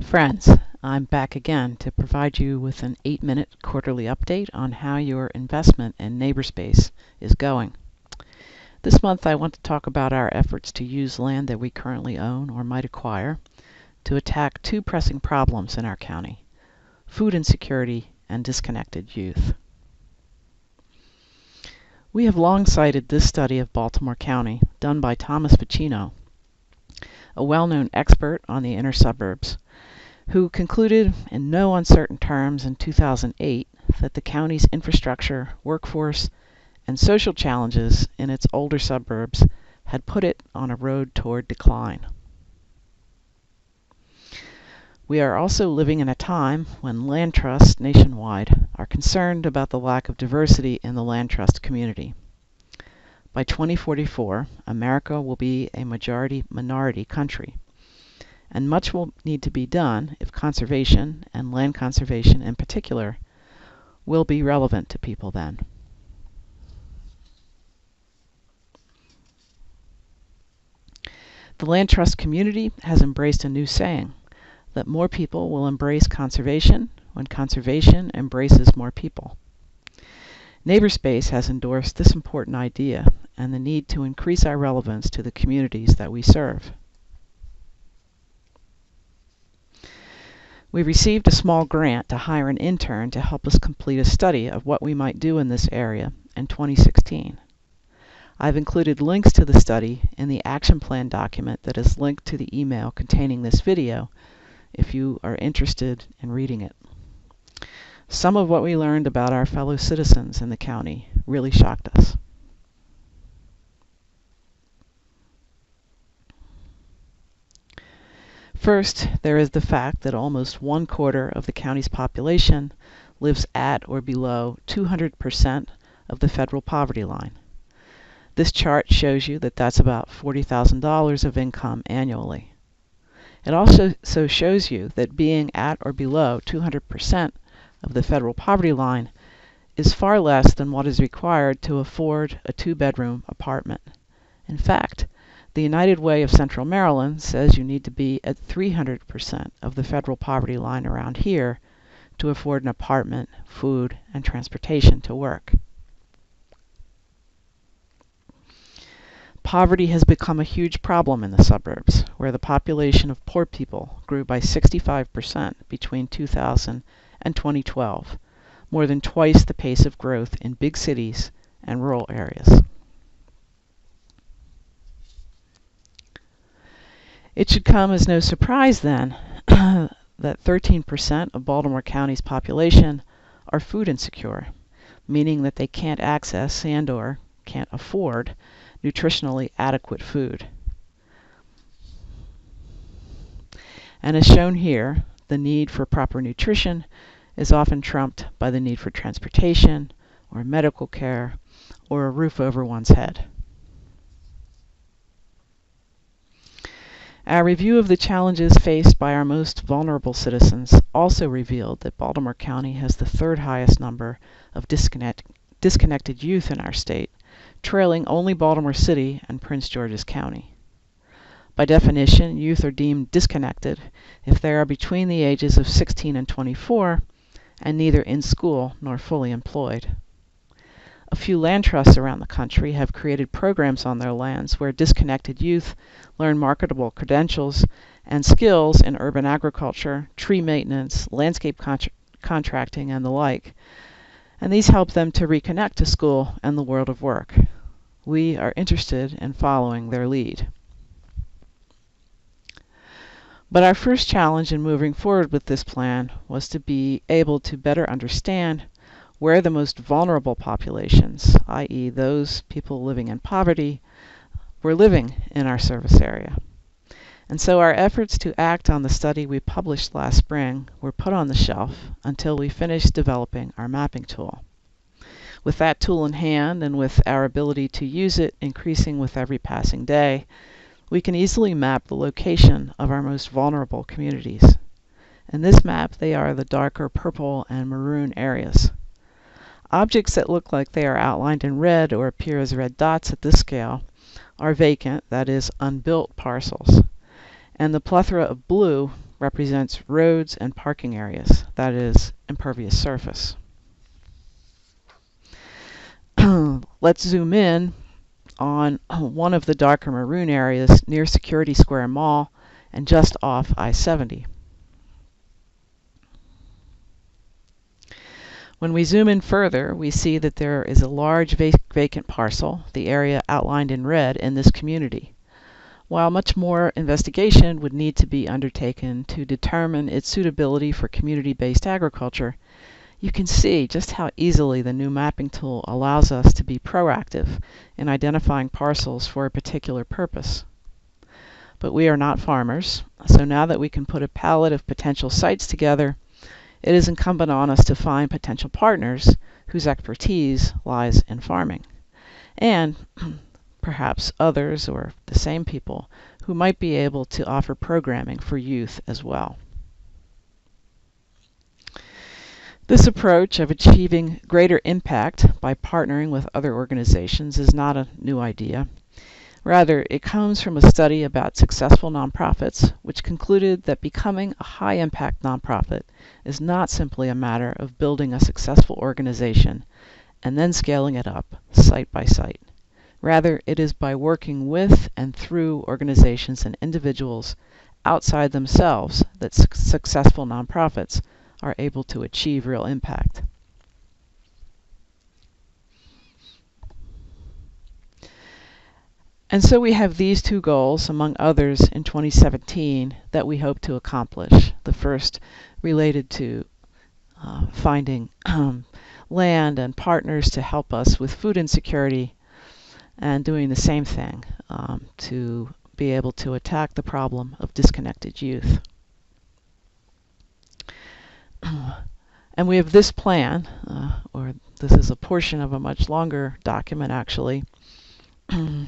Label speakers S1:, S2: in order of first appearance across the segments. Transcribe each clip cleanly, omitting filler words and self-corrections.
S1: Friends, I'm back again to provide you with an 8-minute quarterly update on how your investment in NeighborSpace is going. This month I want to talk about our efforts to use land that we currently own or might acquire to attack two pressing problems in our county: food insecurity and disconnected youth. We have long cited this study of Baltimore County done by Thomas Vicino, a well-known expert on the inner suburbs, who concluded in no uncertain terms in 2008 that the county's infrastructure, workforce, and social challenges in its older suburbs had put it on a road toward decline. We are also living in a time when land trusts nationwide are concerned about the lack of diversity in the land trust community. By 2044, America will be a majority-minority country, and much will need to be done if conservation, and land conservation in particular, will be relevant to people then. The land trust community has embraced a new saying, that more people will embrace conservation when conservation embraces more people. NeighborSpace has endorsed this important idea and the need to increase our relevance to the communities that we serve. We received a small grant to hire an intern to help us complete a study of what we might do in this area in 2016. I've included links to the study in the action plan document that is linked to the email containing this video if you are interested in reading it. Some of what we learned about our fellow citizens in the county really shocked us. First, there is the fact that almost 1/4 of the county's population lives at or below 200% of the federal poverty line. This chart shows you that that's about $40,000 of income annually. It also shows you that being at or below 200% of the federal poverty line is far less than what is required to afford a 2-bedroom apartment. In fact, the United Way of Central Maryland says you need to be at 300% of the federal poverty line around here to afford an apartment, food, and transportation to work. Poverty has become a huge problem in the suburbs, where the population of poor people grew by 65% between 2000 and 2012, more than twice the pace of growth in big cities and rural areas. It should come as no surprise, then, that 13% of Baltimore County's population are food insecure, meaning that they can't access and/or can't afford nutritionally adequate food. And as shown here, the need for proper nutrition is often trumped by the need for transportation, or medical care, or a roof over one's head. Our review of the challenges faced by our most vulnerable citizens also revealed that Baltimore County has the 3rd highest number of disconnected youth in our state, trailing only Baltimore City and Prince George's County. By definition, youth are deemed disconnected if they are between the ages of 16 and 24 and neither in school nor fully employed. A few land trusts around the country have created programs on their lands where disconnected youth learn marketable credentials and skills in urban agriculture, tree maintenance, landscape contracting, and the like, and these help them to reconnect to school and the world of work. We are interested in following their lead. But our first challenge in moving forward with this plan was to be able to better understand where the most vulnerable populations, i.e. those people living in poverty, were living in our service area. And so our efforts to act on the study we published last spring were put on the shelf until we finished developing our mapping tool. With that tool in hand, and with our ability to use it increasing with every passing day, we can easily map the location of our most vulnerable communities. In this map, they are the darker purple and maroon areas. Objects that look like they are outlined in red or appear as red dots at this scale are vacant, that is, unbuilt parcels. And the plethora of blue represents roads and parking areas, that is, impervious surface. Let's zoom in on one of the darker maroon areas near Security Square Mall and just off I-70. When we zoom in further, we see that there is a large vacant parcel, the area outlined in red, in this community. While much more investigation would need to be undertaken to determine its suitability for community-based agriculture, you can see just how easily the new mapping tool allows us to be proactive in identifying parcels for a particular purpose. But we are not farmers, so now that we can put a palette of potential sites together, it is incumbent on us to find potential partners whose expertise lies in farming, and perhaps others or the same people who might be able to offer programming for youth as well. This approach of achieving greater impact by partnering with other organizations is not a new idea. Rather, it comes from a study about successful nonprofits, which concluded that becoming a high-impact nonprofit is not simply a matter of building a successful organization and then scaling it up site by site. Rather, it is by working with and through organizations and individuals outside themselves that successful nonprofits are able to achieve real impact. And so we have these two goals, among others, in 2017 that we hope to accomplish. The first related to finding land and partners to help us with food insecurity, and doing the same thing to be able to attack the problem of disconnected youth. And we have this plan, or this is a portion of a much longer document actually, to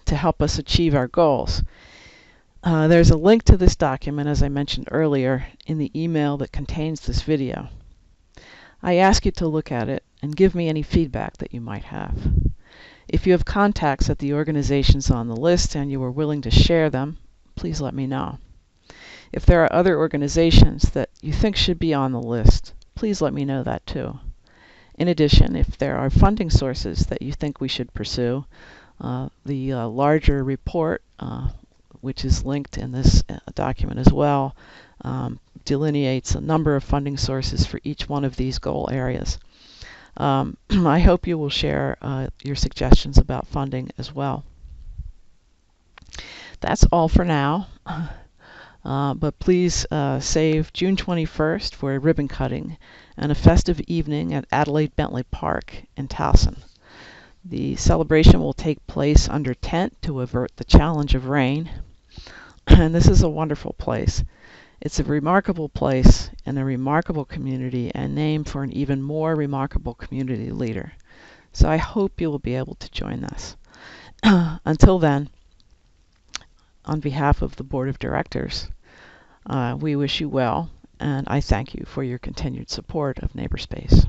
S1: help us achieve our goals. There's a link to this document, as I mentioned earlier, in the email that contains this video. I ask you to look at it and give me any feedback that you might have. If you have contacts at the organizations on the list and you are willing to share them, please let me know. If there are other organizations that you think should be on the list, please let me know that too. In addition, if there are funding sources that you think we should pursue, the larger report, which is linked in this document as well, delineates a number of funding sources for each one of these goal areas. I hope you will share your suggestions about funding as well. That's all for now. But please save June 21st for a ribbon cutting and a festive evening at Adelaide Bentley Park in Towson. The celebration will take place under tent to avert the challenge of rain. And this is a wonderful place. It's a remarkable place and a remarkable community, and named for an even more remarkable community leader. So I hope you will be able to join us. Until then, on behalf of the Board of Directors, we wish you well, and I thank you for your continued support of NeighborSpace.